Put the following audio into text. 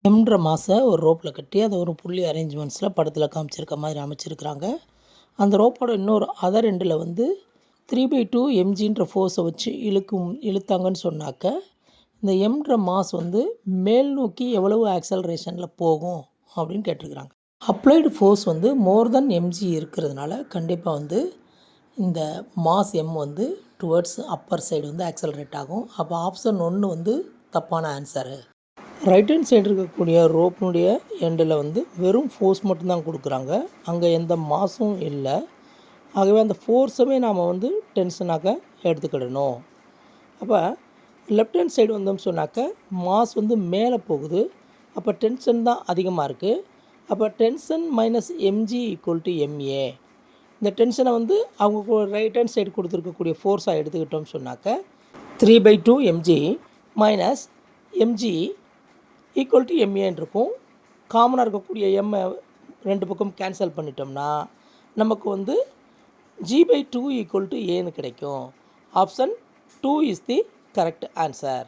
எம்ன்ற மாசை ஒரு ரோப்பில் கட்டி அதை ஒரு புள்ளி அரேஞ்ச்மெண்ட்ஸில் படத்தில் காமிச்சிருக்க மாதிரி அமைச்சிருக்கிறாங்க. அந்த ரோப்போட இன்னொரு அதர் எண்டில் வந்து 3/2 mgன்ற ஃபோர்ஸை வச்சு இழுத்தாங்கன்னு சொன்னாக்க இந்த எம்ன்ற மாஸ் வந்து மேல் நோக்கி எவ்வளவு ஆக்சலரேஷனில் போகும் அப்படின்னு கேட்டிருக்கிறாங்க. அப்ளைடு ஃபோர்ஸ் வந்து மோர் தென் mg இருக்கிறதுனால கண்டிப்பாக வந்து இந்த மாஸ் எம் வந்து டுவர்ட்ஸ் அப்பர் சைடு வந்து ஆக்சலரேட் ஆகும். அப்போ ஆப்ஷன் 1 வந்து தப்பான ஆன்சரு. ரைட் ஹேண்ட் சைடு இருக்கக்கூடிய ரோப்பினுடைய எண்டில் வந்து வெறும் ஃபோர்ஸ் மட்டும்தான் கொடுக்குறாங்க. அங்கே எந்த மாஸும் இல்லை. ஆகவே அந்த ஃபோர்ஸுமே நாம் வந்து டென்ஷனாக எடுத்துக்கிடணும். அப்போ லெஃப்ட் ஹேண்ட் சைடு வந்தோம்னு சொன்னாக்க மாஸ் வந்து மேலே போகுது. அப்போ டென்ஷன் தான் அதிகமாக இருக்குது. அப்போ tension minus MG equal to MA. இந்த டென்ஷனை வந்து அவங்க ரைட் ஹேண்ட் சைடு கொடுத்துருக்கக்கூடிய ஃபோர்ஸாக எடுத்துக்கிட்டோம்னு சொன்னாக்க 3/2 mg minus MG equal to எம்ஏன்னு இருக்கும். காமனாக இருக்கக்கூடிய எம்மை ரெண்டு பக்கம் கேன்சல் பண்ணிட்டோம்னா நமக்கு வந்து g/2 ஈக்குவல் டு ஏன்னு கிடைக்கும். Option 2 is the correct answer.